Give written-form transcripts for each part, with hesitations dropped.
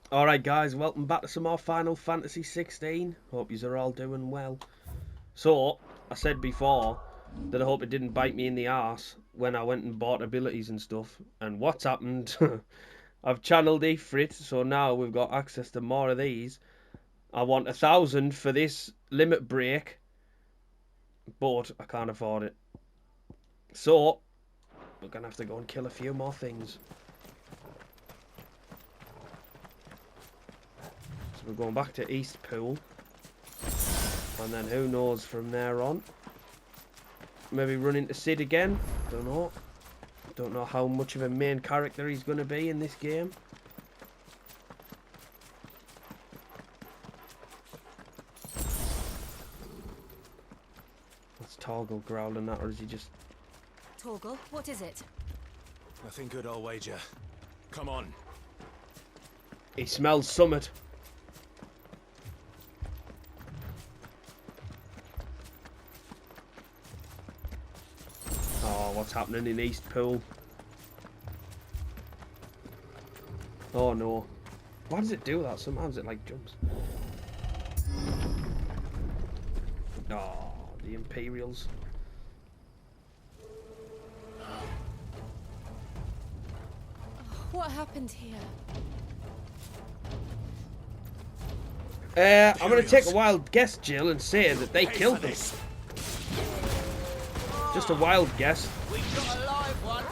Alright guys, welcome back to some more Final Fantasy 16. Hope yous are all doing well. So, I said before that I hope it didn't bite me in the arse when I went and bought abilities and stuff. And what's happened? I've channeled Ifrit, so now we've got access to more of these. I want 1,000 for this limit break, but I can't afford it. So, we're going to have to go and kill a few more things. We're going back to East Pool, and then who knows from there on. Maybe run into Sid again. Don't know. Don't know how much of a main character he's going to be in this game. That's Torgal growling that, or is he just... Torgal, what is it? Nothing good, I'll wager. Come on. He smells summit. Oh, what's happening in East Pool? Oh no. Why does it do that? Sometimes it like jumps. Oh, the Imperials. What happened here? I'm going to take a wild guess, Jill, and say that they killed them. Just a wild guess. We got a live one.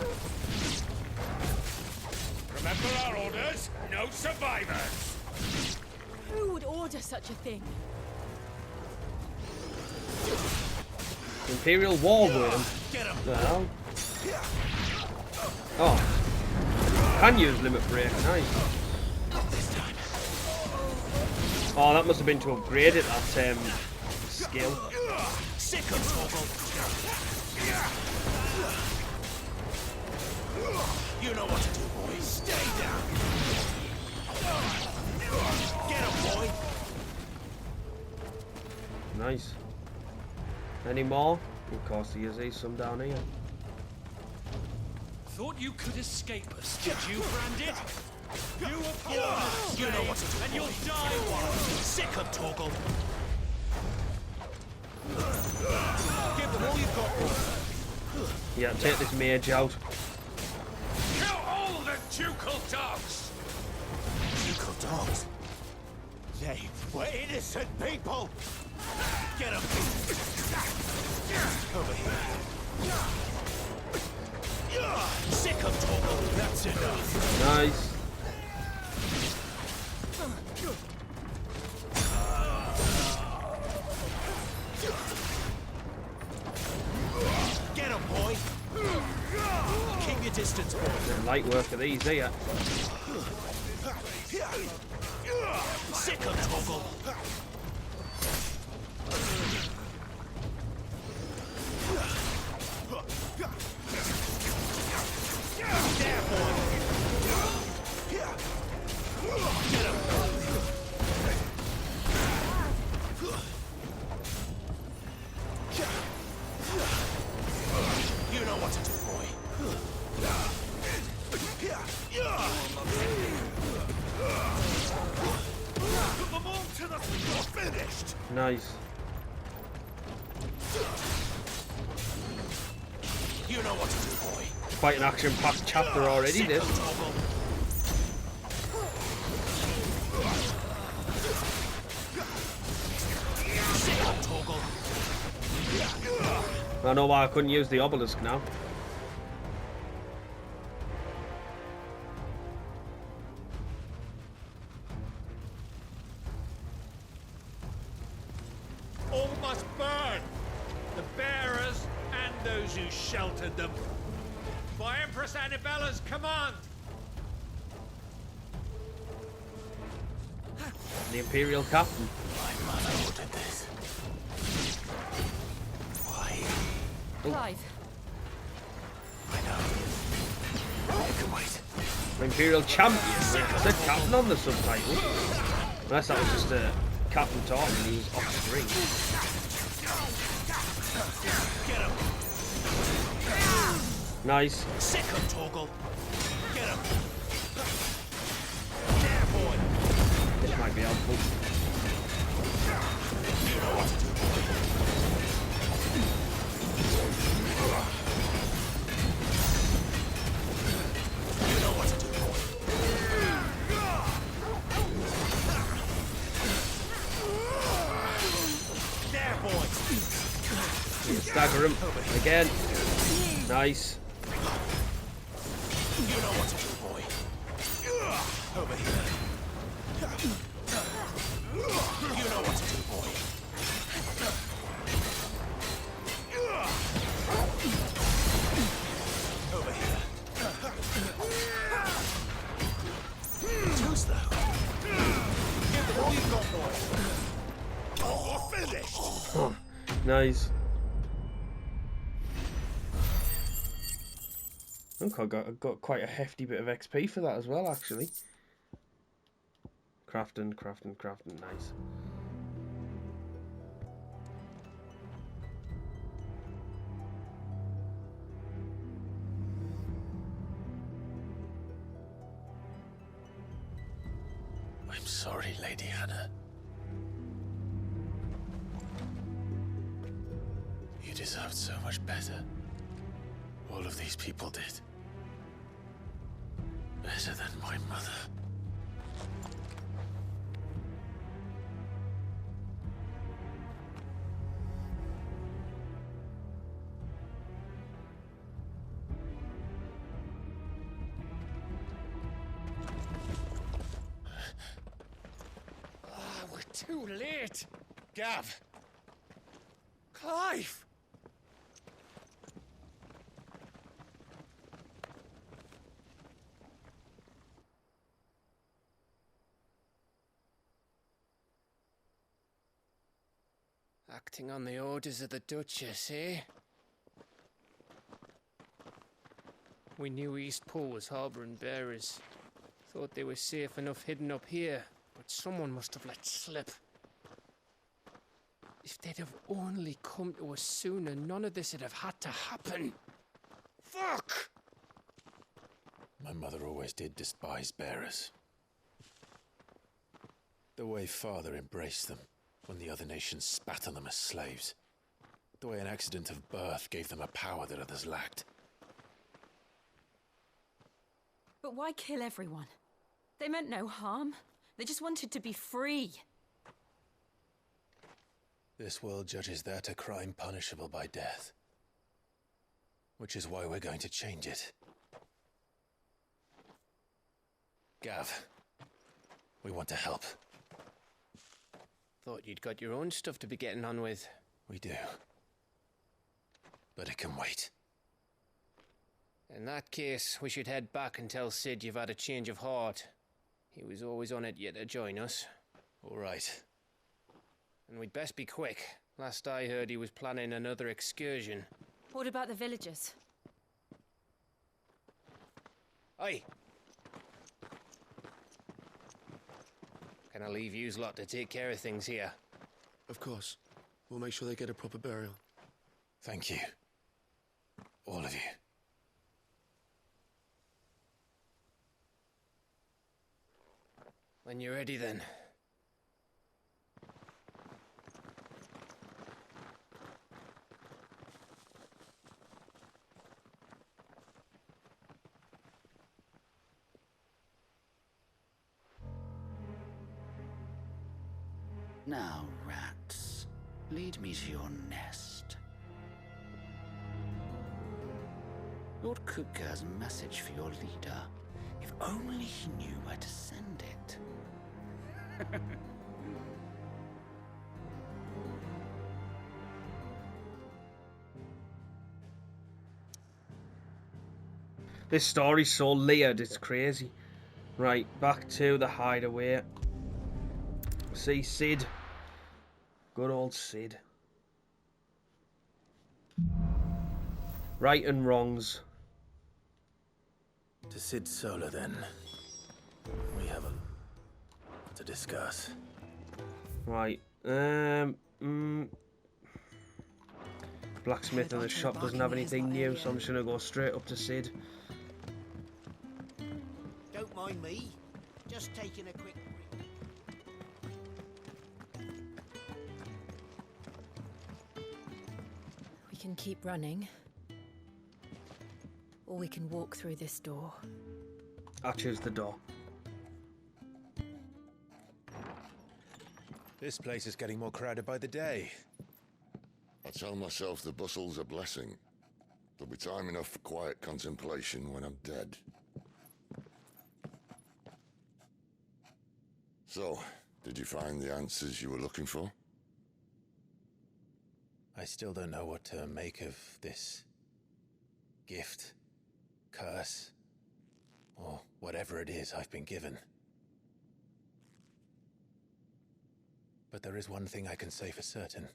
Remember our orders? No survivors! Who would order such a thing? Imperial Warworm. Get him! The hell? Oh. Can use limit break. Nice. Oh, that must have been to upgrade it, that skill. Sick of Torgal! You know what to do, boy. Stay down! Get him, boy! Nice. Any more? Of course, there's some down here. Thought you could escape us, did you, Branded? You were born You know what to do, and boy. you'll die one. Sick of Torgal! Give them all you've got, boy. Yeah, take this mage out. Kill all the ducal dogs! Ducal dogs? They were innocent people! Get them! Over here. Sick of Torgal! That's enough! Nice. Get him, boy! Keep your distance, boy! Light work of these here. Sick of Torgal! There, boy! Get him! You know what to do, boy. Put them all to the finished. Nice. You know what to do, boy. Quite an action-packed chapter already, Sick this. of Torgal. Sick of Torgal. I know why I couldn't use the obelisk now. All must burn! The bearers and those who sheltered them. By Empress Annabella's command! The Imperial Captain. My mother ordered this. Why? Clive. I know. You can wait. Imperial Champion. It said Captain on the subtitle. Unless that was just a Captain talking and he was off screen. Get him. Nice. Sick of Torgal. Get him. There, boy. might be helpful. Stagger him again. Nice. You know what to do, boy. Over here. You know what to do, boy. Over here. Too slow. Give it all you've got, boy. Oh, finished. Oh, nice. I think I got quite a hefty bit of XP for that as well, actually. Crafting, nice. I'm sorry, Lady Hannah. You deserved so much better. All of these people did. Better than my mother. We're too late. Gav. Clive. Acting on the orders of the Duchess, eh? We knew East Pool was harbouring bearers. Thought they were safe enough hidden up here, but someone must have let slip. If they'd have only come to us sooner, none of this would have had to happen. Fuck! My mother always did despise bearers. The way Father embraced them when the other nations spat on them as slaves. The way an accident of birth gave them a power that others lacked. But why kill everyone? They meant no harm. They just wanted to be free. This world judges that a crime punishable by death. Which is why we're going to change it. Gav, we want to help. Thought you'd got your own stuff to be getting on with. We do. But it can wait. In that case, we should head back and tell Sid you've had a change of heart. He was always on it yet to join us. All right. And we'd best be quick. Last I heard, he was planning another excursion. What about the villagers? Aye. Can I leave yous lot to take care of things here? Of course. We'll make sure they get a proper burial. Thank you. All of you. When you're ready, then. Now, rats, lead me to your nest. Lord Kupka has a message for your leader. If only he knew where to send it. This story's so layered, it's crazy. Right, back to the hideaway. See Sid. Good old Sid. Right and wrongs. To Sid Solar, then. We have a to discuss. Right. Blacksmith in the shop doesn't have anything new, so I'm just gonna go straight up to Sid. Don't mind me. Just taking a quick break. can keep running. Or we can walk through this door. I choose the door. This place is getting more crowded by the day. I tell myself the bustle's a blessing. There'll be time enough for quiet contemplation when I'm dead. So, did you find the answers you were looking for? I still don't know what to make of this gift, curse, or whatever it is I've been given. But there is one thing I can say for certain.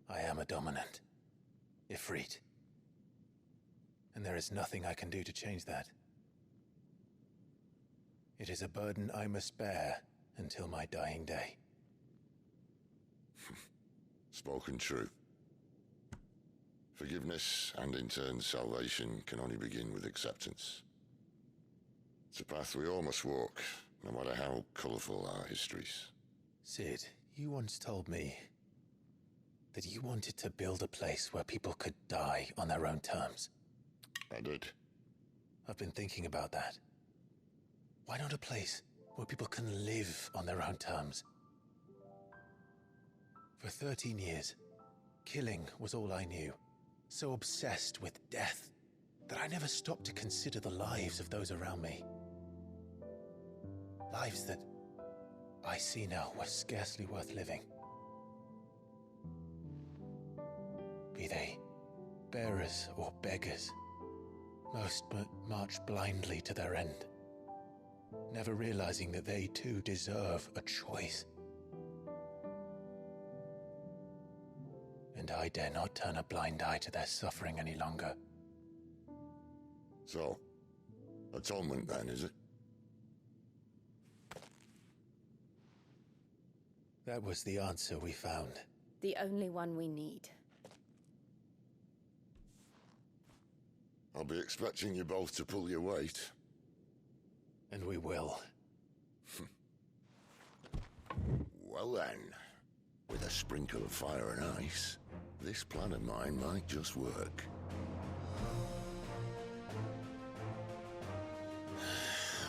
I am a dominant, Ifrit. And there is nothing I can do to change that. It is a burden I must bear until my dying day. Spoken true. Forgiveness, and in turn salvation, can only begin with acceptance. It's a path we all must walk, no matter how colourful our histories. Sid, you once told me that you wanted to build a place where people could die on their own terms. I did. I've been thinking about that. Why not a place where people can live on their own terms? For 13 years, killing was all I knew. So obsessed with death that I never stopped to consider the lives of those around me. Lives that I see now were scarcely worth living. Be they bearers or beggars, most march blindly to their end, never realizing that they too deserve a choice. And I dare not turn a blind eye to their suffering any longer. So, atonement then, is it? That was the answer we found. The only one we need. I'll be expecting you both to pull your weight. And we will. Well then, with a sprinkle of fire and ice, this plan of mine might just work.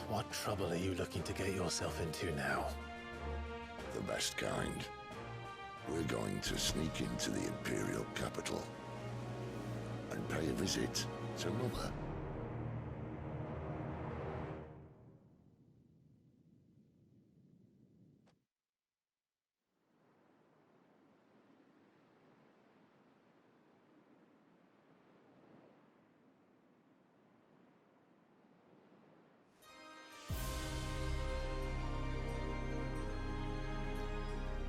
What trouble are you looking to get yourself into now? The best kind. We're going to sneak into the Imperial capital and pay a visit to Mother.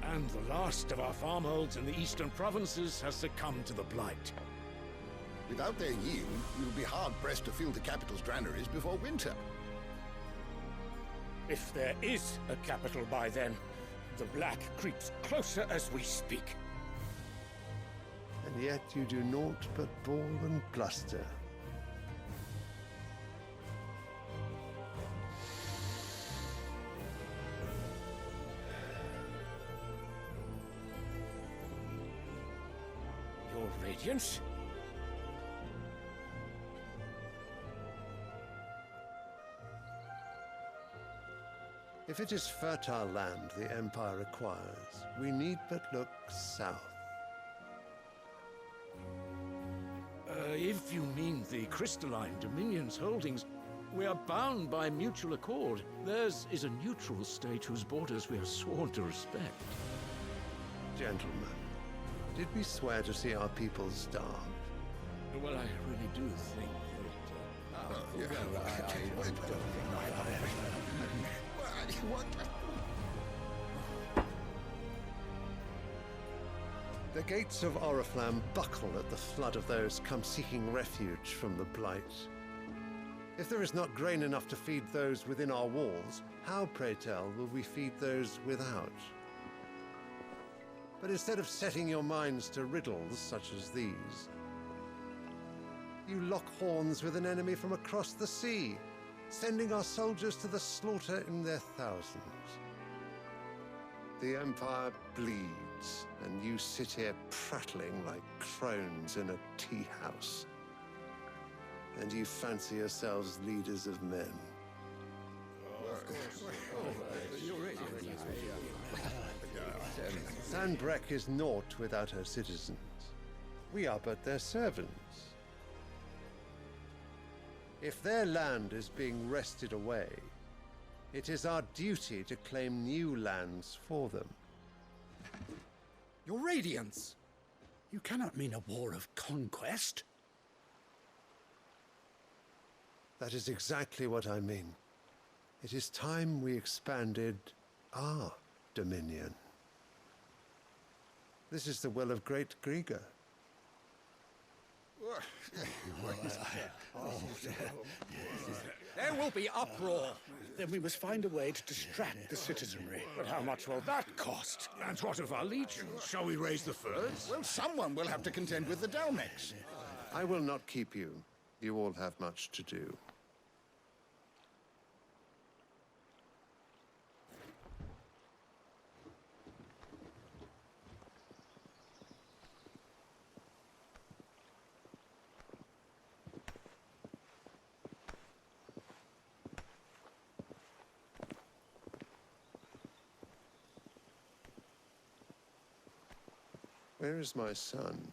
And the last of our farmholds in the eastern provinces has succumbed to the blight. Without their yield, we will be hard-pressed to fill the capital's granaries before winter. If there is a capital by then, the black creeps closer as we speak. And yet you do naught but bawl and bluster. Your Radiance? If it is fertile land the Empire requires, we need but look south. If you mean the crystalline Dominion's holdings, we are bound by mutual accord. Theirs is a neutral state whose borders we are sworn to respect. Gentlemen, did we swear to see our people starve? Well, I really do think The gates of Oriflamme buckle at the flood of those come seeking refuge from the blight. If there is not grain enough to feed those within our walls, how, pray tell, will we feed those without? But instead of setting your minds to riddles such as these, you lock horns with an enemy from across the sea, sending our soldiers to the slaughter in their thousands. The Empire bleeds, and you sit here prattling like crones in a tea house. And you fancy yourselves leaders of men. Sandbreck is naught without her citizens. We are but their servants. If their land is being wrested away, it is our duty to claim new lands for them. Your Radiance! You cannot mean a war of conquest. That is exactly what I mean. It is time we expanded our dominion. This is the will of Great Grieger. There will be uproar. Then we must find a way to distract the citizenry. But how much will that cost? And what of our legions? Shall we raise the furs? Well, someone will have to contend with the Dalmex. I will not keep you. You all have much to do. Where is my son?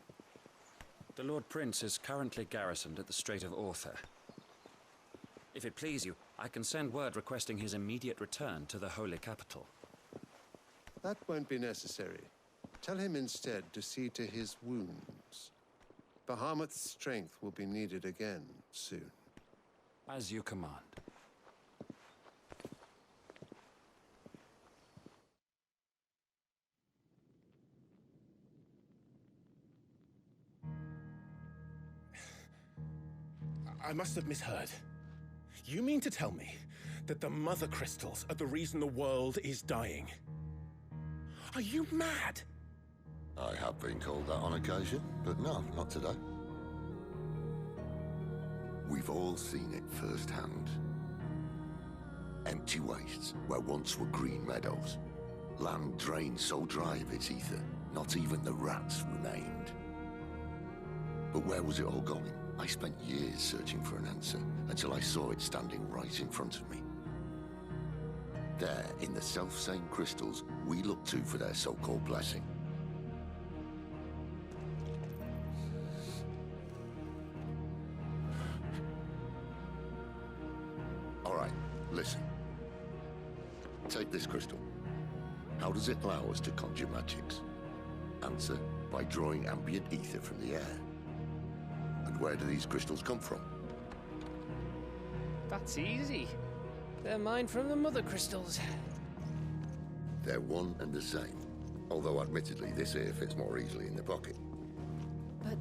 The Lord Prince is currently garrisoned at the Strait of Author. If it please you, I can send word requesting his immediate return to the Holy Capital. That won't be necessary. Tell him instead to see to his wounds. Bahamut's strength will be needed again soon. As you command. I must have misheard. You mean to tell me that the Mother Crystals are the reason the world is dying? Are you mad? I have been called that on occasion, but no, not today. We've all seen it firsthand. Empty wastes where once were green meadows. Land drained so dry of its ether, not even the rats remained. But where was it all going? I spent years searching for an answer, until I saw it standing right in front of me. There, in the self-same crystals we look to for their so-called blessing. All right, listen. Take this crystal. How does it allow us to conjure magics? Answer, by drawing ambient ether from the air. And where do these crystals come from? That's easy. They're mined from the Mother Crystals. They're one and the same. Although admittedly this here fits more easily in the pocket. But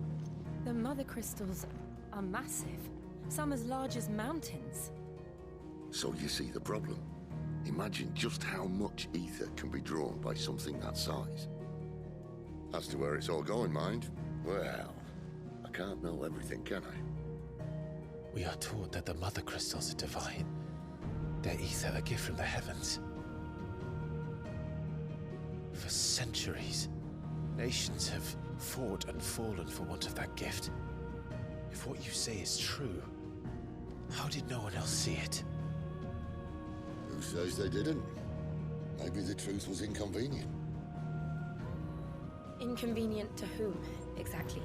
the Mother Crystals are massive. Some as large as mountains. So you see the problem. Imagine just how much ether can be drawn by something that size. As to where it's all going, mind, well, I can't know everything, can I? We are taught that the Mother Crystals are divine. Their ether a gift from the heavens. For centuries, nations have fought and fallen for want of that gift. If what you say is true, how did no one else see it? Who says they didn't? Maybe the truth was inconvenient. Inconvenient to whom, exactly?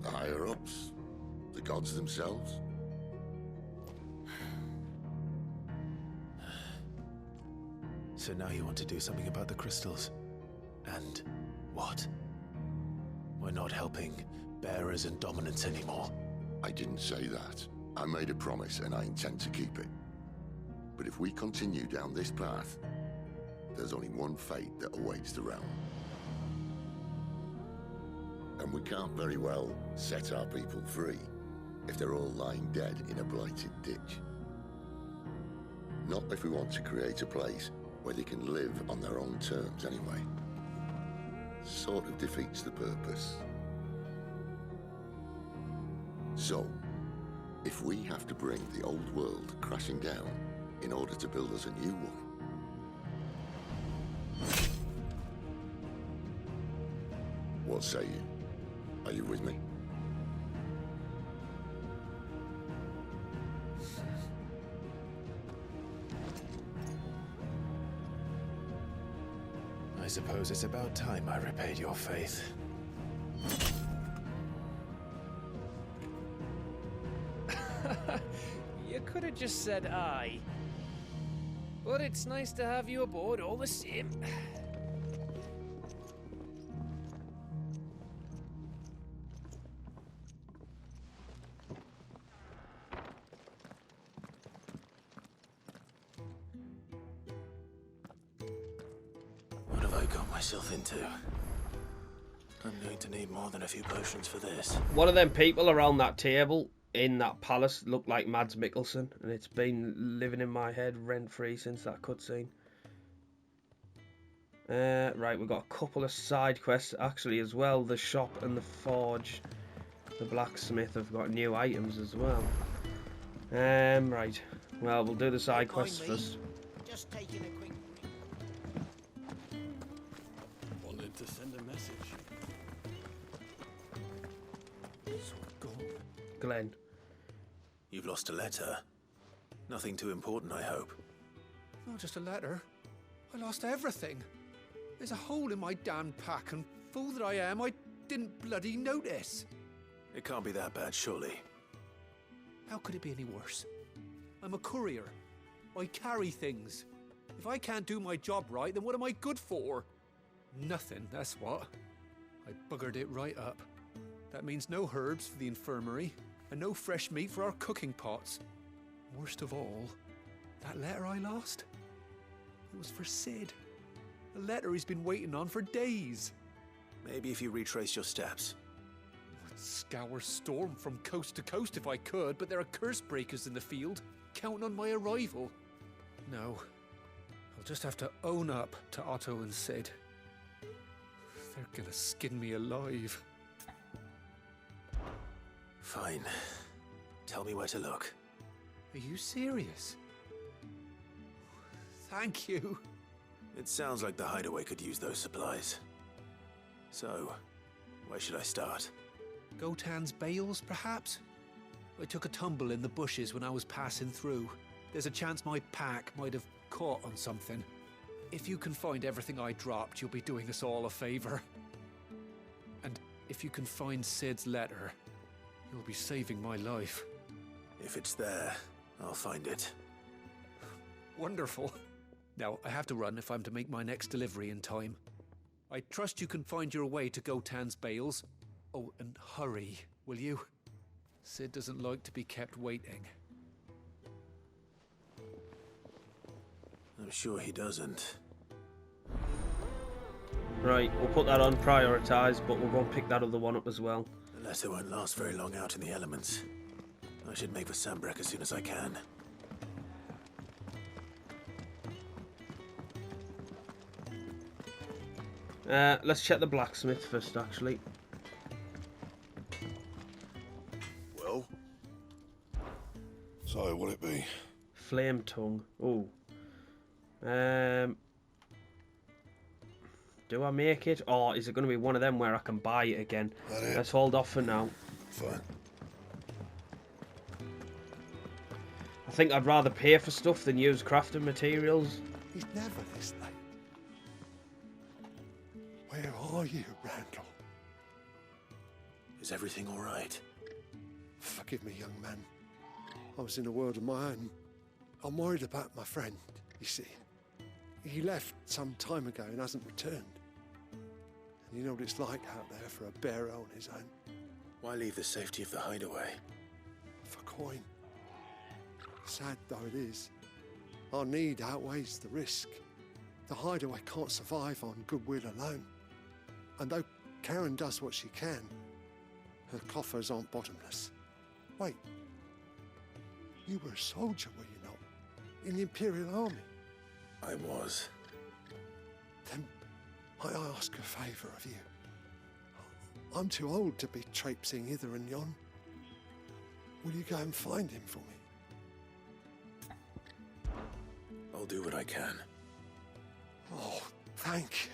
The higher-ups, the gods themselves. So now you want to do something about the crystals? And what? We're not helping bearers and dominants anymore. I didn't say that. I made a promise and I intend to keep it. But if we continue down this path, there's only one fate that awaits the realm. And we can't very well set our people free if they're all lying dead in a blighted ditch. Not if we want to create a place where they can live on their own terms anyway. Sort of defeats the purpose. So, if we have to bring the old world crashing down, in order to build us a new one. What say you? Are you with me? I suppose it's about time I repaid your faith. You could have just said aye. But it's nice to have you aboard all the same. What have I got myself into? I'm going to need more than a few potions for this. One of them people around that table in that palace looked like Mads Mikkelsen, and it's been living in my head rent-free since that cutscene. Right, we've got a couple of side quests actually as well. The shop and the forge, the blacksmith have got new items as well. Right, well, we'll do the side quests first. Just taking a quick... Wanted to send a message. Glenn. You've lost a letter. Nothing too important, I hope. Not just a letter. I lost everything. There's a hole in my damn pack, and fool that I am, I didn't bloody notice. It can't be that bad, surely. How could it be any worse? I'm a courier. I carry things. If I can't do my job right, then what am I good for? Nothing, that's what. I buggered it right up. That means no herbs for the infirmary, and no fresh meat for our cooking pots. Worst of all, that letter I lost? It was for Sid. A letter he's been waiting on for days. Maybe if you retrace your steps. I'd scour Storm from coast to coast if I could, but there are curse breakers in the field, counting on my arrival. No, I'll just have to own up to Otto and Sid. They're gonna skin me alive. Fine. Tell me where to look. Are you serious? Thank you. It sounds like the hideaway could use those supplies. So, where should I start? Gotan's bales, perhaps? I took a tumble in the bushes when I was passing through. There's a chance my pack might have caught on something. If you can find everything I dropped, you'll be doing us all a favor. And if you can find Sid's letter, you'll be saving my life. If it's there, I'll find it. Wonderful. Now, I have to run if I'm to make my next delivery in time. I trust you can find your way to Gotan's bales. Oh, and hurry, will you? Sid doesn't like to be kept waiting. I'm sure he doesn't. Right, we'll put that on prioritise, but we'll go and pick that other one up as well. The letter won't last very long out in the elements. I should make for Sandbreck as soon as I can. Let's check the blacksmith first, actually. Well? So, what'll it be? Flame tongue. Oh. Do I make it? Or is it going to be one of them where I can buy it again? Let's hold off for now. Fine. I think I'd rather pay for stuff than use crafting materials. He's never this late. Where are you, Randall? Is everything all right? Forgive me, young man. I was in a world of my own. I'm worried about my friend, you see. He left some time ago and hasn't returned. And you know what it's like out there for a bearer on his own. Why leave the safety of the hideaway? For coin. Sad though it is, our need outweighs the risk. The hideaway can't survive on goodwill alone. And though Karen does what she can, her coffers aren't bottomless. Wait, you were a soldier, were you not? In the Imperial Army? I was. Then might I ask a favour of you? I'm too old to be traipsing hither and yon. Will you go and find him for me? I'll do what I can. Oh, thank you.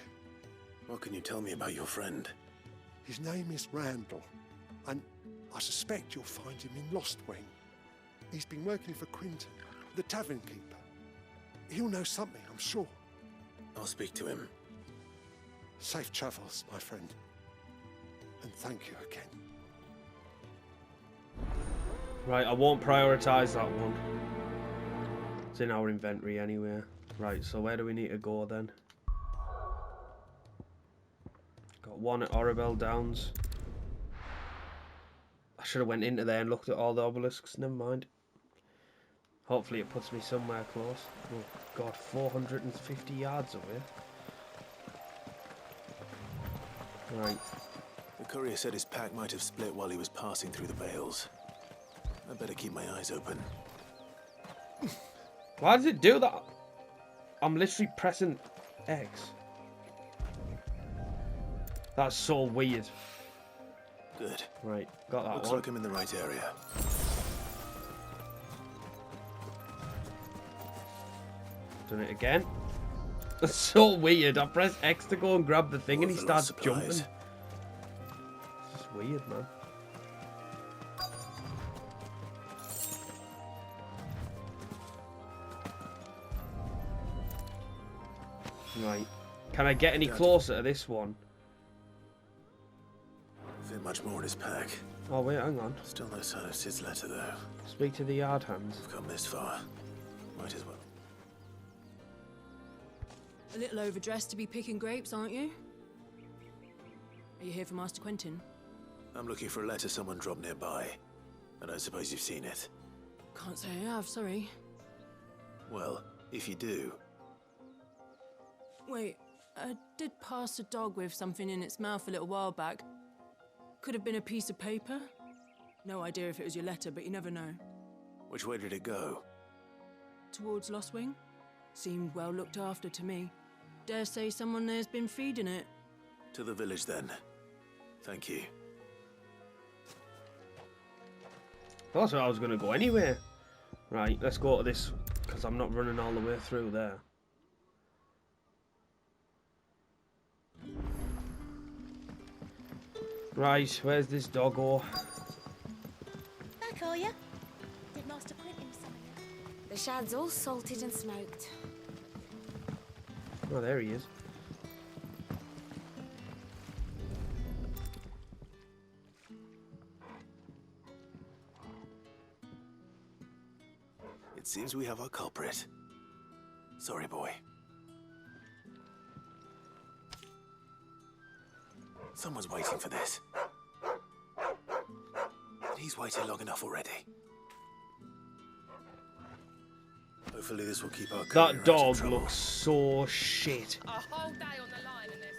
What can you tell me about your friend? His name is Randall, and I suspect you'll find him in Lost Wing. He's been working for Quinton, the tavern keeper. He'll know something, I'm sure. I'll speak to him. Safe travels, my friend. And thank you again. Right, I won't prioritise that one. It's in our inventory anyway. Right, so where do we need to go then? Got one at Oribel Downs. I should have went into there and looked at all the obelisks. Never mind. Hopefully it puts me somewhere close. Oh god, 450 yards away. Right. The courier said his pack might have split while he was passing through the bales. I better keep my eyes open. Why does it do that? I'm literally pressing X. That's so weird. Good. Right, got that Looks one. like I'm in the right area. Done it again. That's so weird. I press X to go and grab the thing and he starts jumping. It's just weird, man. Right. Can I get any closer to this one? Fit much more in his pack. Oh wait, hang on. Still no sign of Sid's letter though. Speak to the yard hands. We've come this far. Might as well. A little overdressed to be picking grapes, aren't you? Are you here for Master Quentin? I'm looking for a letter someone dropped nearby. I don't suppose you've seen it. Can't say I have, sorry. Well, if you do. Wait, I did pass a dog with something in its mouth a little while back. Could have been a piece of paper. No idea if it was your letter, but you never know. Which way did it go? Towards Lost Wing? Seemed well looked after to me. Dare say someone there's been feeding it. To the village then. Thank you. Thought I was going to go anywhere. Right, let's go to this, because I'm not running all the way through there. Right, where's this doggo? Back are you? Did Master Quentin something? The shad's all salted and smoked. Oh, there he is. It seems we have our culprit. Sorry, boy. Someone's waiting for this. And he's waited long enough already. Hopefully this will keep our career out That of dog trouble. looks so shit. A whole day on the line and this.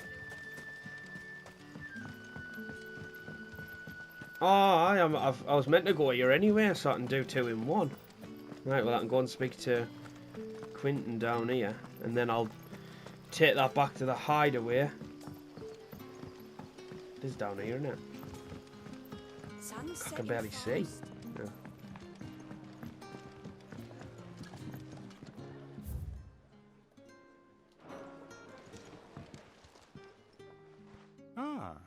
Oh, I was meant to go here anyway, so I can do 2 in 1. Right, well I can go and speak to Quinton down here, and then I'll take that back to the hideaway. It is down here, isn't it? I can barely see. Yeah. Ah,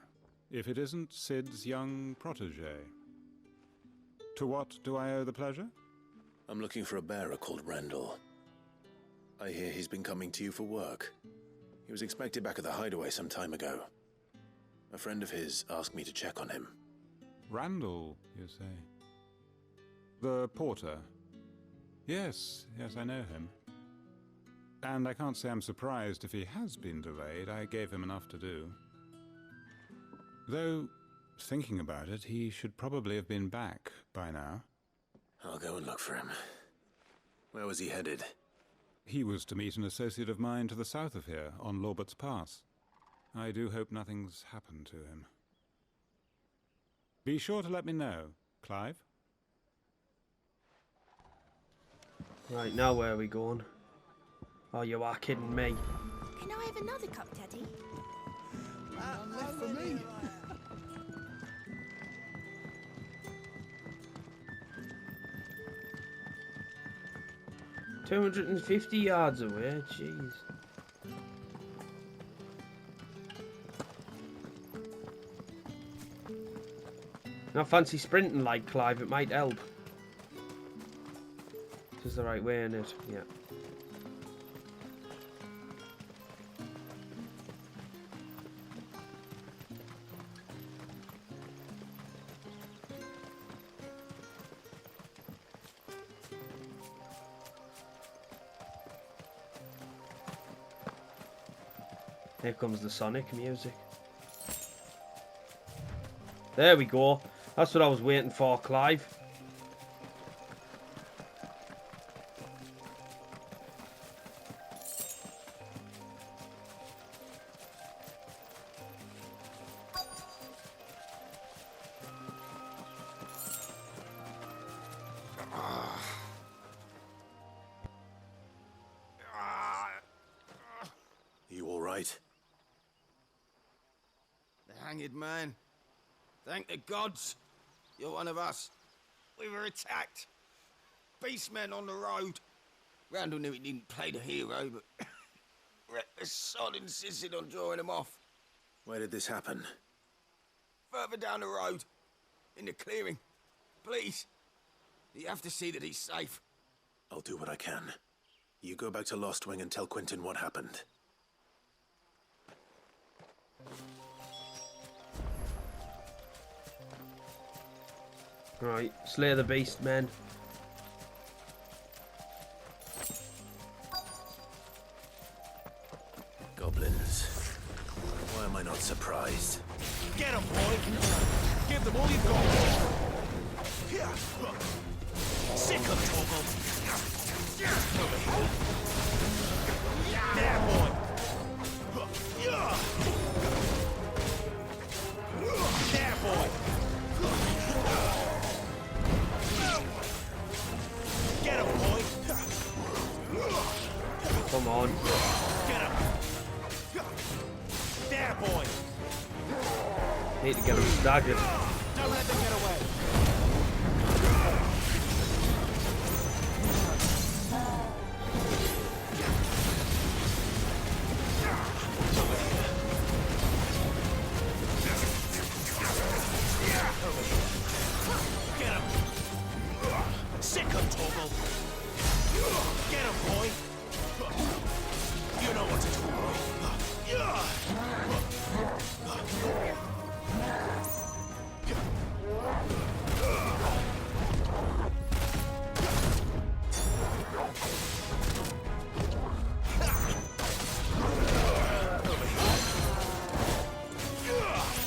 if it isn't Sid's young protege. To what do I owe the pleasure? I'm looking for a bearer called Randall. I hear he's been coming to you for work. He was expected back at the hideaway some time ago. A friend of his asked me to check on him. Randall, you say? The porter? Yes, I know him. And I can't say I'm surprised if he has been delayed. I gave him enough to do. Though, thinking about it, he should probably have been back by now. I'll go and look for him. Where was he headed? He was to meet an associate of mine to the south of here, on Lorbert's Pass. I do hope nothing's happened to him. Be sure to let me know, Clive. Right, now where are we going? Oh, you are kidding me. Can I have another cup, Daddy? None left for me. 250 yards away, jeez. I fancy sprinting like Clive, it might help. This is the right way, isn't it? Yeah. Here comes the Sonic music. There we go. That's what I was waiting for, Clive. You all right? The hanged man. Thank the gods. You're one of us. We were attacked. Beastmen on the road. Randall knew he didn't play the hero, but the sod insisted on drawing him off. Where did this happen? Further down the road. In the clearing. Please. You have to see that he's safe. I'll do what I can. You go back to Lost Wing and tell Quentin what happened. Right, slay the beast, men. Goblins. Why am I not surprised? Get him, boy! Give them all you've got! Sick of Toggle! Over here! There, boy! There, boy! Get him, boy! Come on. Get him! There, boy! Need to get him staggered. Don't let them get away! Get him! Sick of Toggle! Get him, boy! You know what to do, boy!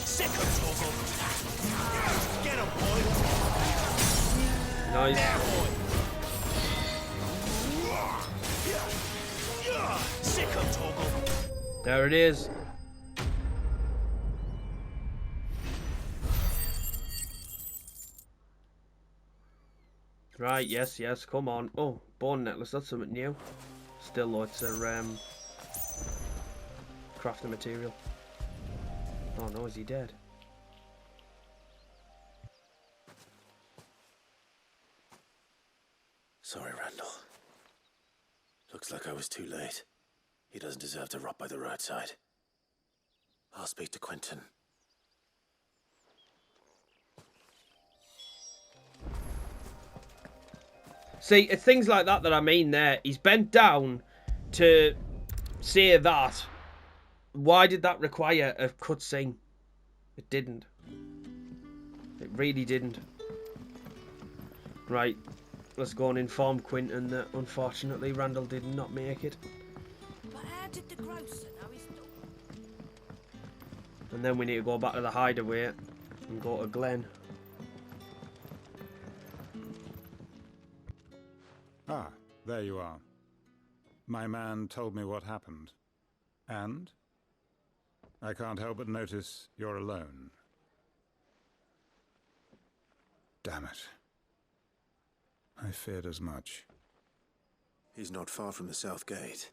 Sick of Toggle! Get him, boy! Nice. There, boy! Sick of Toggle! There it is. Right, yes, yes, come on. Oh, bone necklace, that's something new. Still though, it's a crafting material. Oh no, is he dead? Sorry, Randall. Looks like I was too late. He doesn't deserve to rot by the roadside. I'll speak to Quentin. See, it's things like that that I mean there. He's bent down to say that. Why did that require a cutscene? It didn't. It really didn't. Right, let's go and inform Quentin that unfortunately Randall did not make it. But how did the grocer know his daughter? And then we need to go back to the hideaway and go to Glen. Ah, there you are. My man told me what happened. And? I can't help but notice you're alone. Damn it. I feared as much. He's not far from the South Gate.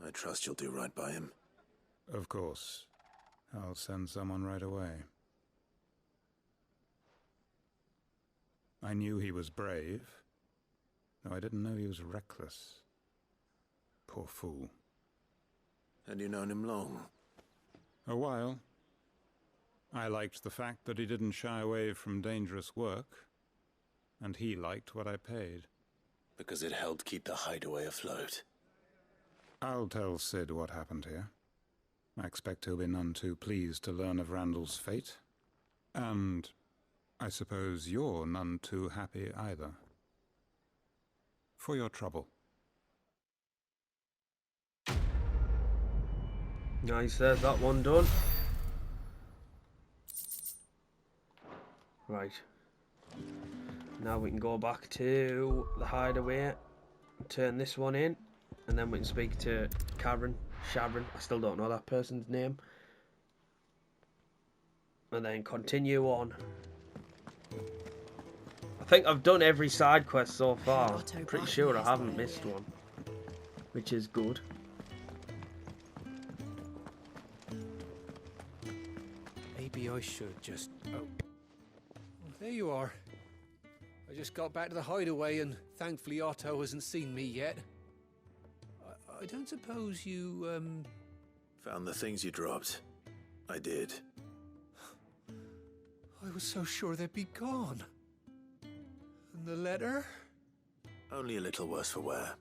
I trust you'll do right by him. Of course. I'll send someone right away. I knew he was brave. though I didn't know he was reckless. Poor fool. And you known him long? A while. I liked the fact that he didn't shy away from dangerous work, and he liked what I paid. Because it helped keep the hideaway afloat. I'll tell Sid what happened here. I expect he'll be none too pleased to learn of Randall's fate. And I suppose you're none too happy either. For your trouble. Nice, there's that one done. Right. Now we can go back to the hideaway, turn this one in, and then we can speak to Sharon, I still don't know that person's name. And then continue on. I think I've done every side quest so far. Pretty sure I haven't missed one, which is good. Maybe I should just... Oh. There you are. I just got back to the hideaway and thankfully Otto hasn't seen me yet. I don't suppose you, Found the things you dropped. I did. I was so sure they'd be gone. And the letter? Only a little worse for wear.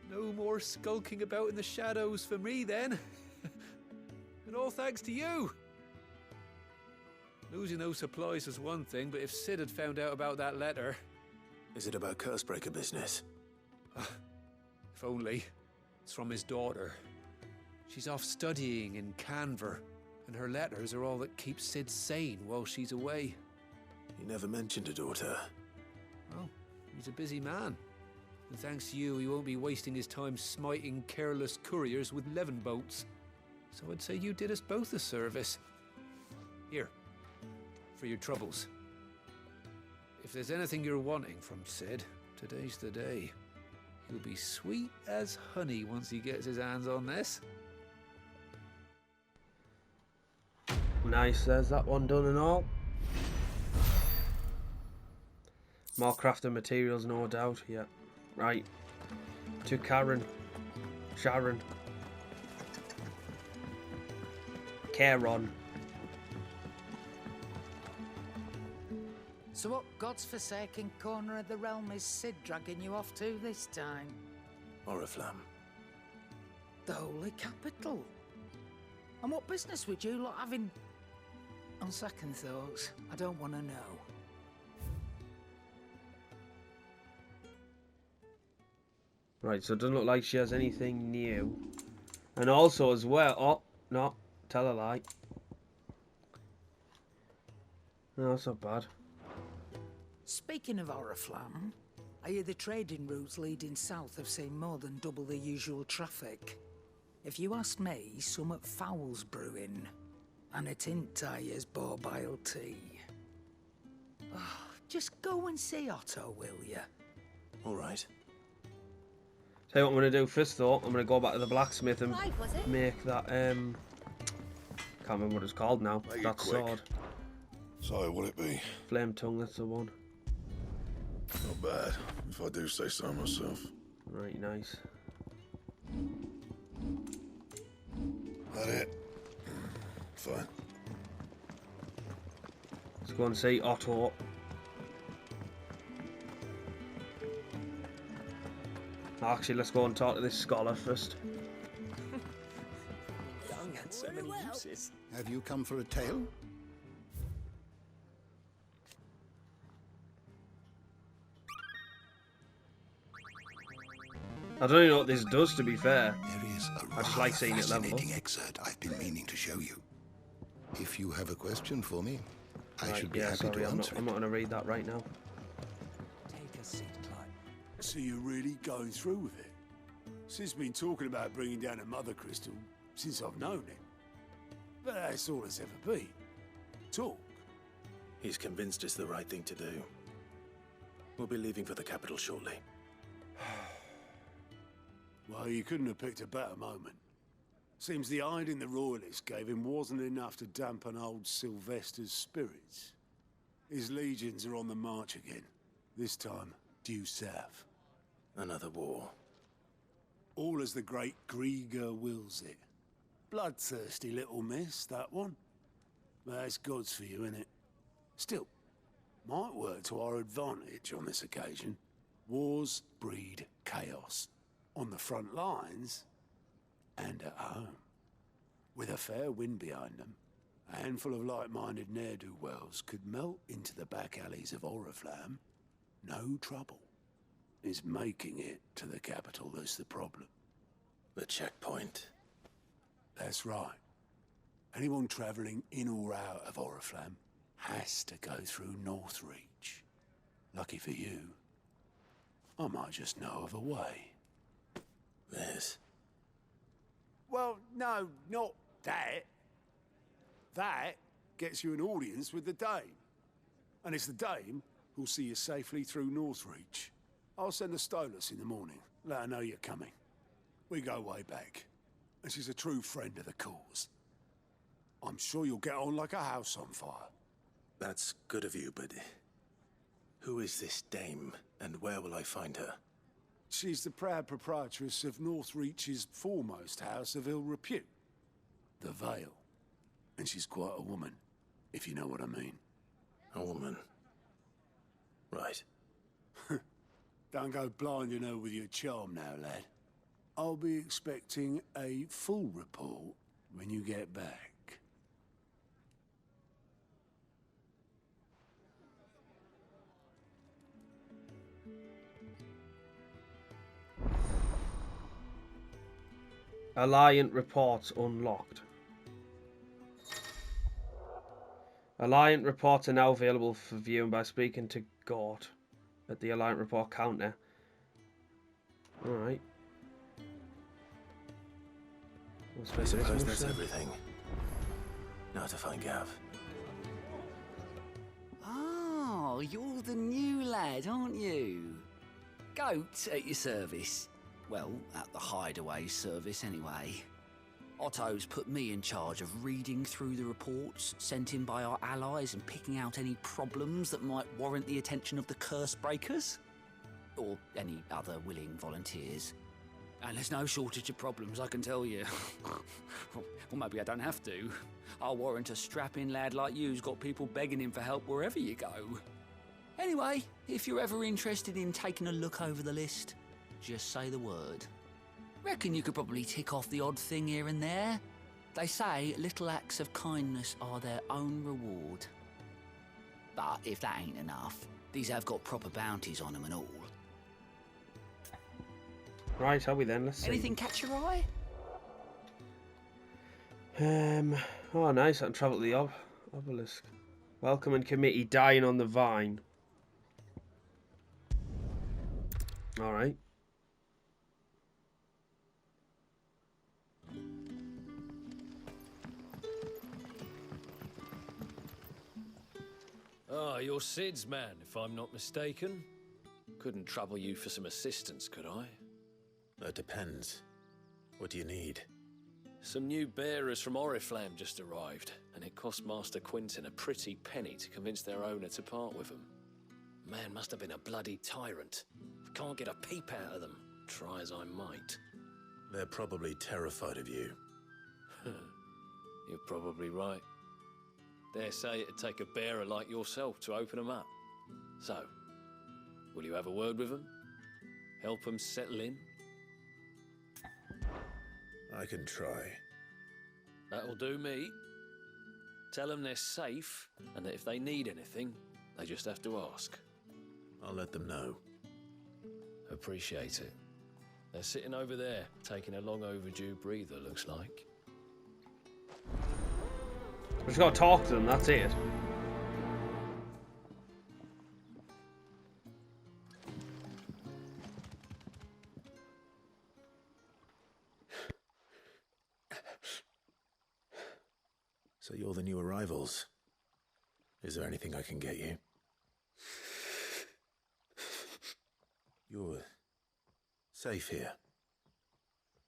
No more skulking about in the shadows for me then. And all thanks to you. Losing those supplies was one thing, but if Sid had found out about that letter... Is it about Cursebreaker business? If only. It's from his daughter. She's off studying in Canver, and her letters are all that keeps Sid sane while she's away. He never mentioned a daughter. Well, he's a busy man. And thanks to you, he won't be wasting his time smiting careless couriers with levin bolts. So I'd say you did us both a service. Here, for your troubles. If there's anything you're wanting from Sid, today's the day. He'll be sweet as honey once he gets his hands on this. Nice, there's that one done and all. More crafting materials, no doubt, yeah. Right. To Sharon. Charon. So what God's forsaken corner of the realm is Sid dragging you off to this time? Oriflamme. The Holy Capital. And what business would you lot having? On second thoughts, I don't want to know. Right, so it doesn't look like she has anything new. And also as well... Oh, no. Tell a lie. No, that's not bad. Speaking of Oriflamme, I hear the trading routes leading south have seen more than double the usual traffic. If you ask me, somewhat foul's brewing. And it ain't as borbile tea. Oh, just go and see Otto, will you? All right. Tell you what I'm going to do first though. I'm going to go back to the blacksmith and make that, can't remember what it's called now. That sword. So, will it be? Flame tongue, that's the one. Not bad, if I do say so myself. Right, nice. That it? Fine. Let's go and see Otto. Actually, let's go and talk to this scholar first. Young and so many uses. Have you come for a tale? I don't even know what this does, to be fair. There is a I just like seeing it level up. fascinating excerpt I've been meaning to show you. If you have a question for me, I Right, should be yeah, happy sorry, to I'm answer not going to read that right now. Take a seat, Clyde. So you're really going through with it? Sid's been talking about bringing down a mother crystal since I've known him. But that's all it's ever been. Talk. He's convinced it's the right thing to do. We'll be leaving for the capital shortly. Well, you couldn't have picked a better moment. Seems the hiding the Royalists gave him wasn't enough to dampen old Sylvester's spirits. His legions are on the march again, this time due south. Another war. All as the great Grieger wills it. Bloodthirsty little miss, that one. But that's God's for you, innit? Still, might work to our advantage on this occasion. Wars breed chaos. On the front lines, and at home. With a fair wind behind them, a handful of like-minded ne'er-do-wells could melt into the back alleys of Oriflamme. No trouble. It's making it to the capital that's the problem. The checkpoint. That's right. Anyone travelling in or out of Oriflamme has to go through Northreach. Lucky for you, I might just know of a way. This? Well, no, not that. That gets you an audience with the Dame. And it's the Dame who'll see you safely through Northreach. I'll send a Stolas in the morning, let her know you're coming. We go way back, and she's a true friend of the cause. I'm sure you'll get on like a house on fire. That's good of you, but who is this Dame, and where will I find her? She's the proud proprietress of Northreach's foremost house of ill repute, the Vale. And she's quite a woman, if you know what I mean. A woman? Right. Don't go blinding her with your charm now, lad. I'll be expecting a full report when you get back. Alliant reports unlocked. Alliant reports are now available for viewing by speaking to Gort at the Alliant report counter. Alright. I suppose that's everything. Now to find Gav. Oh, you're the new lad, aren't you? Goat at your service. Well, at the hideaway service anyway. Otto's put me in charge of reading through the reports sent in by our allies and picking out any problems that might warrant the attention of the curse breakers. Or any other willing volunteers. And there's no shortage of problems, I can tell you. Well, maybe I don't have to. I'll warrant a strapping lad like you's got people begging him for help wherever you go. Anyway, if you're ever interested in taking a look over the list, just say the word. Reckon you could probably tick off the odd thing here and there. They say little acts of kindness are their own reward. But if that ain't enough, these have got proper bounties on them and all. Right, are we then? Let's see. Anything catch your eye? Oh, nice. I can travel to the obelisk. Welcome and committee dying on the vine. Alright. Ah, you're Sid's man, if I'm not mistaken. Couldn't trouble you for some assistance, could I? That depends. What do you need? Some new bearers from Oriflamme just arrived, and it cost Master Quinton a pretty penny to convince their owner to part with them. Man must have been a bloody tyrant. Can't get a peep out of them, try as I might. They're probably terrified of you. You're probably right. Dare say it'd take a bearer like yourself to open them up. So, will you have a word with them? Help them settle in? I can try. That'll do me. Tell them they're safe, and that if they need anything, they just have to ask. I'll let them know. Appreciate it. They're sitting over there, taking a long overdue breather, looks like. We just gotta talk to them, that's it. So you're the new arrivals. Is there anything I can get you? You're safe here.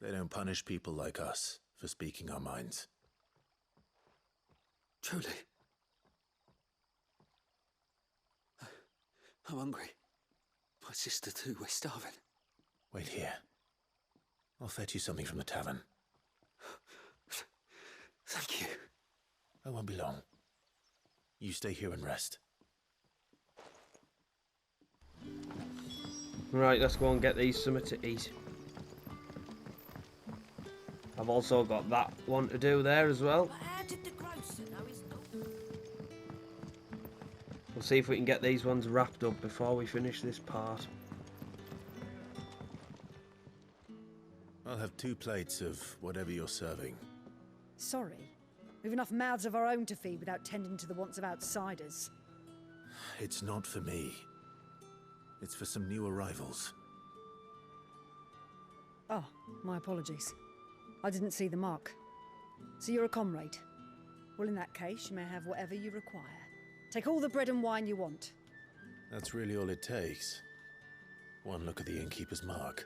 They don't punish people like us for speaking our minds. Truly. I'm hungry. My sister too, we're starving. Wait here. I'll fetch you something from the tavern. Thank you. I won't be long. You stay here and rest. Right, let's go and get these something to eat. I've also got that one to do there as well. How did the grocer know he's not? We'll see if we can get these ones wrapped up before we finish this part. I'll have 2 plates of whatever you're serving. Sorry. We've enough mouths of our own to feed without tending to the wants of outsiders. It's not for me. It's for some new arrivals. Oh, my apologies. I didn't see the mark. So you're a comrade? Well, in that case, you may have whatever you require. Take all the bread and wine you want. That's really all it takes. One look at the innkeeper's mark.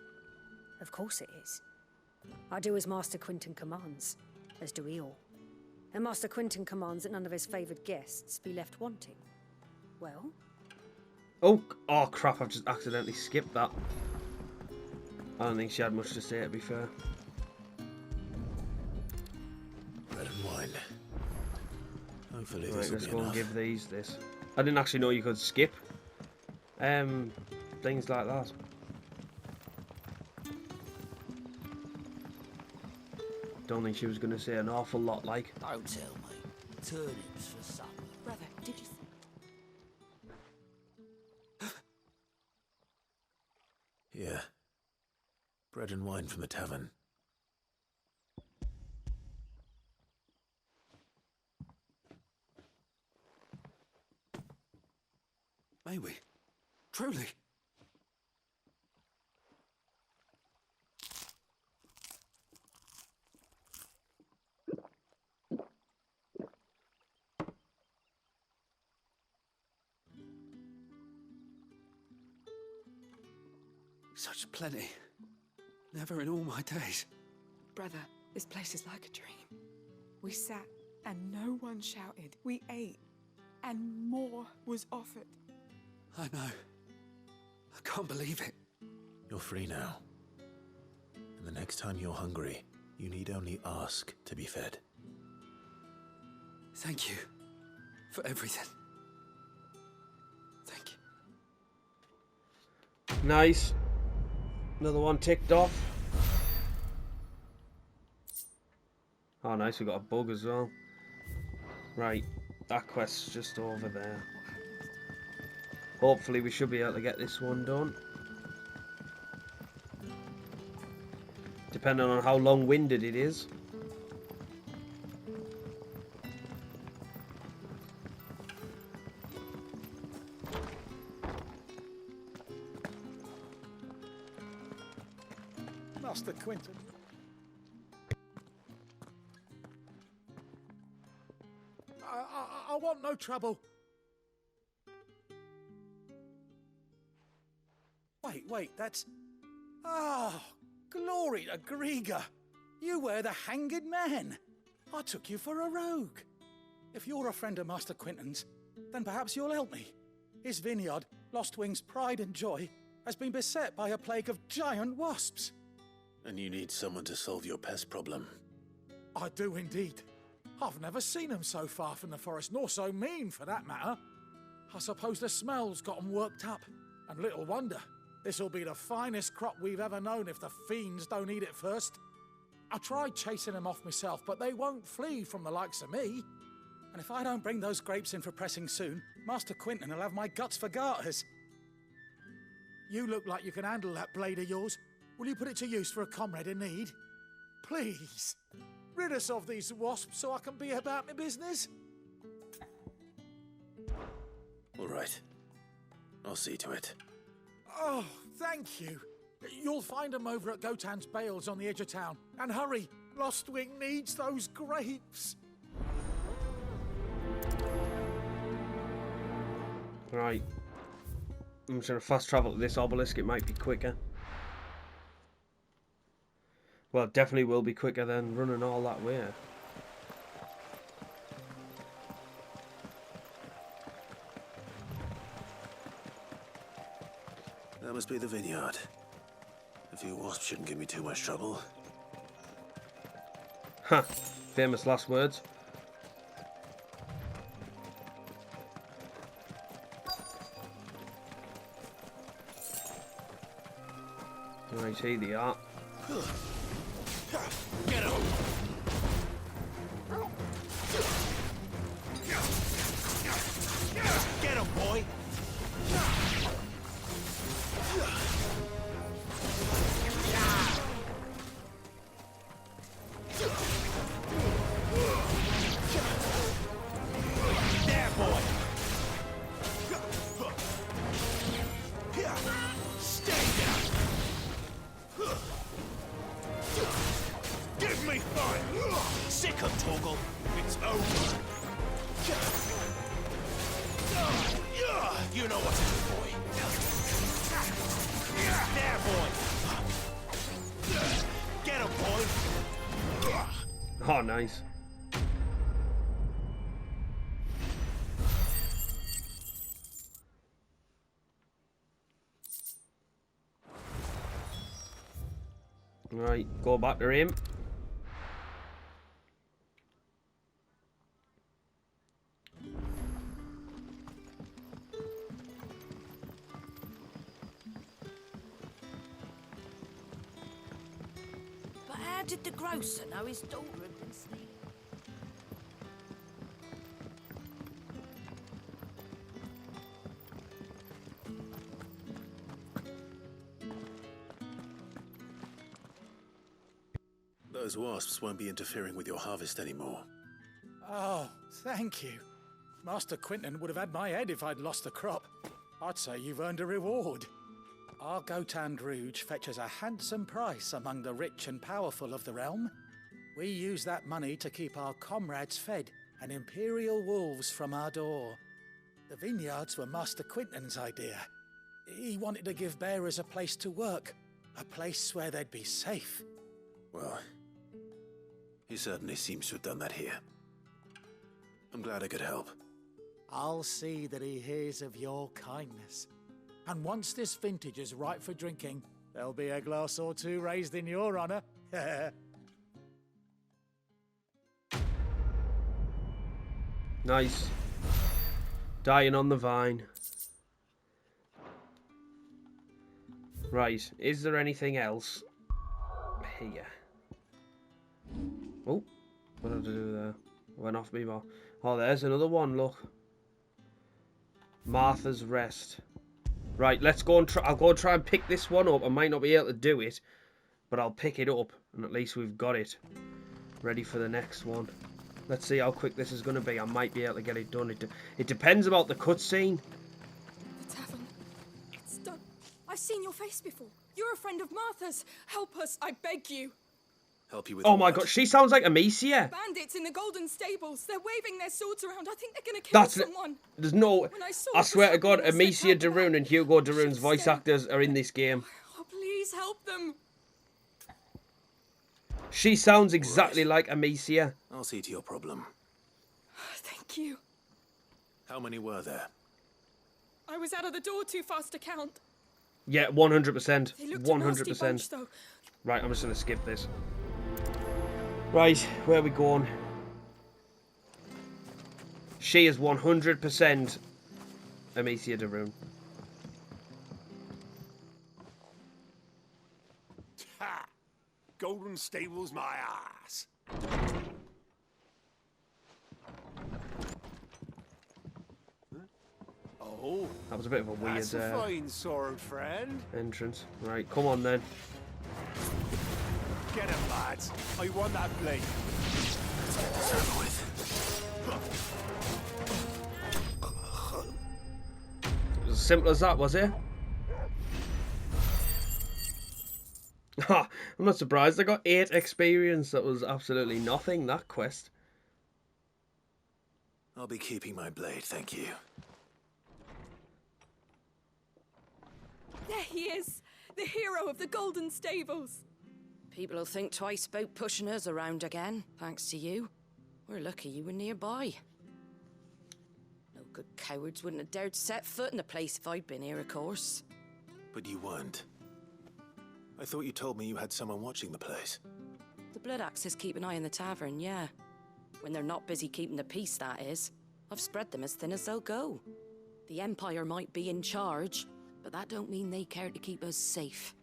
Of course it is. I do as Master Quinton commands, as do we all. And Master Quinton commands that none of his favoured guests be left wanting. Well? Oh crap, I've just accidentally skipped that. I don't think she had much to say, to be fair. Bread and wine. Hopefully Right, this will let's be go and enough. give these this. I didn't actually know you could skip things like that. Don't think she was going to say an awful lot like. Don't tell me. Turnips for supper. Brother, did you... Here. Bread and wine from the tavern. May we? Truly? Such plenty. Never in all my days. Brother, this place is like a dream. We sat and no one shouted. We ate and more was offered. I know. I can't believe it. You're free now. And the next time you're hungry, you need only ask to be fed. Thank you for everything. Thank you. Nice. Another one ticked off. Oh nice, we got a bug as well. Right, that quest's just over there. Hopefully we should be able to get this one done. Depending on how long-winded it is. Master Quinton. I want no trouble. Wait, that's... Oh, glory to Griga. You were the hanged man. I took you for a rogue. If you're a friend of Master Quinton's, then perhaps you'll help me. His vineyard, Lostwing's pride and joy, has been beset by a plague of giant wasps. And you need someone to solve your pest problem. I do indeed. I've never seen them so far from the forest, nor so mean for that matter. I suppose the smell's got 'em worked up, and little wonder. This'll be the finest crop we've ever known if the fiends don't eat it first. I tried chasing them off myself, but they won't flee from the likes of me. And if I don't bring those grapes in for pressing soon, Master Quinton will have my guts for garters. You look like you can handle that blade of yours. Will you put it to use for a comrade in need? Please, rid us of these wasps so I can be about my business. All right. I'll see to it. Oh, thank you. You'll find them over at Gotan's Bales on the edge of town. And hurry, Lostwing needs those grapes. Right. I'm just going to fast travel to this obelisk, it might be quicker. Well, it definitely will be quicker than running all that way. That must be the vineyard. A few wasps shouldn't give me too much trouble. Ha! Famous last words. Right, here they are. Get him! Get him, boy! There, boy! Stay down! Give me fire! Sick of Toggle! It's over! You know what to do, boy! There, boy! Get him, boy! Oh, nice. Right, go back to him. But how did the grocer know his daughter had been stealing? Those wasps won't be interfering with your harvest anymore. Oh, thank you. Master Quinton would have had my head if I'd lost the crop. I'd say you've earned a reward. Our Gotand Rouge fetches a handsome price among the rich and powerful of the realm. We use that money to keep our comrades fed and imperial wolves from our door. The vineyards were Master Quinton's idea. He wanted to give bearers a place to work, a place where they'd be safe. Well, he certainly seems to have done that here. I'm glad I could help. I'll see that he hears of your kindness. And once this vintage is ripe for drinking, there'll be a glass or two raised in your honor. Nice. Dying on the vine. Right, is there anything else here? Oh, what did I do there? Went off me more. Oh, there's another one, look. Martha's Rest. Right, let's go and try. I'll go and try and pick this one up. I might not be able to do it, but I'll pick it up, and at least we've got it. Ready for the next one. Let's see how quick this is going to be. I might be able to get it done. It depends about the cutscene. The tavern. It's done. I've seen your face before. You're a friend of Martha's. Help us, I beg you. Help you with Oh my god, she sounds like Amicia. Bandits in the golden stables. They're waving their swords around. I think they're going to kill someone. There's no... When I saw I swear to it God, was Amicia Daroon and Hugo Daroon's voice actors are in this game. Oh, please help them. She sounds exactly like Amicia. I'll see to your problem. Thank you. How many were there? I was out of the door too fast to count. Yeah, 100%. They looked a nasty 100%. bunch, though. Right, I'm just going to skip this. Right, where are we going? She is 100% Amicia Daroon. Ha! Golden Stables my ass. Oh, That was a bit of a weird that's a fine sword, friend. entrance. Right, come on then. Get him, lads. I want that blade. It was as simple as that, was it? Ha! I'm not surprised. I got 8 experience. That was absolutely nothing, that quest. I'll be keeping my blade, thank you. There he is, the hero of the golden stables. People will think twice about pushing us around again, thanks to you. We're lucky you were nearby. No good cowards wouldn't have dared set foot in the place if I'd been here, of course. But you weren't. I thought you told me you had someone watching the place. The Blood Axes keep an eye on the tavern, yeah. When they're not busy keeping the peace, that is. I've spread them as thin as they'll go. The Empire might be in charge, but that don't mean they care to keep us safe.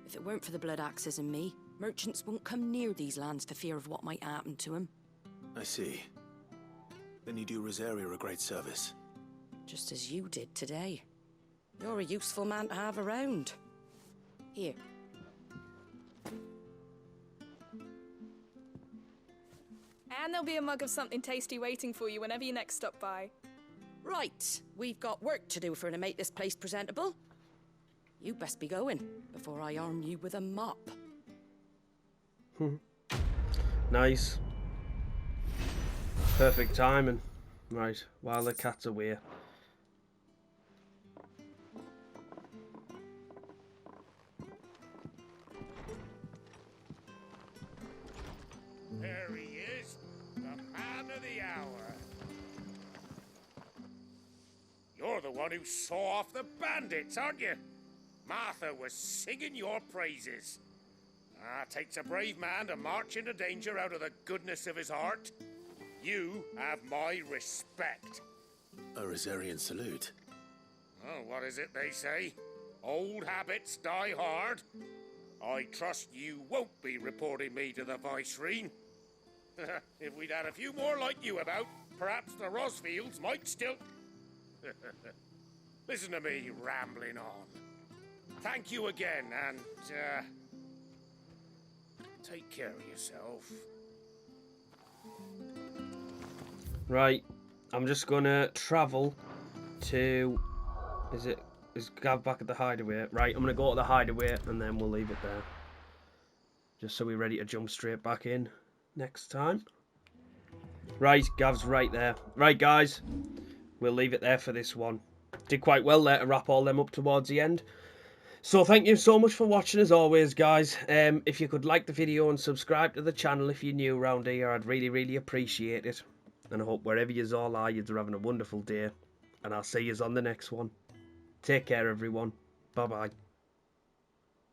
If it weren't for the Blood Axes and me, merchants won't come near these lands for fear of what might happen to them. I see. Then you do Rosaria a great service. Just as you did today. You're a useful man to have around. Here. And there'll be a mug of something tasty waiting for you whenever you next stop by. Right, we've got work to do for to make this place presentable. You best be going before I arm you with a mop. Nice. Perfect timing. Right, while the cat's away. There he is, the man of the hour. You're the one who saw off the bandits, aren't you? Martha was singing your praises. Takes a brave man to march into danger out of the goodness of his heart. You have my respect. A Rosarian salute. Oh, what is it they say? Old habits die hard. I trust you won't be reporting me to the Viceroy. If we'd had a few more like you about, perhaps the Rosfields might still... Listen to me rambling on. Thank you again, and, take care of yourself. Right, I'm just gonna travel to... Is Gav back at the hideaway? Right, I'm gonna go to the hideaway and then we'll leave it there. Just so we're ready to jump straight back in next time. Right, Gav's right there. Right, guys, we'll leave it there for this one. Did quite well there to wrap all them up towards the end. So thank you so much for watching as always, guys. If you could like the video and subscribe to the channel if you're new around here, I'd really appreciate it. And I hope wherever you all are, you're having a wonderful day. And I'll see you on the next one. Take care, everyone. Bye-bye.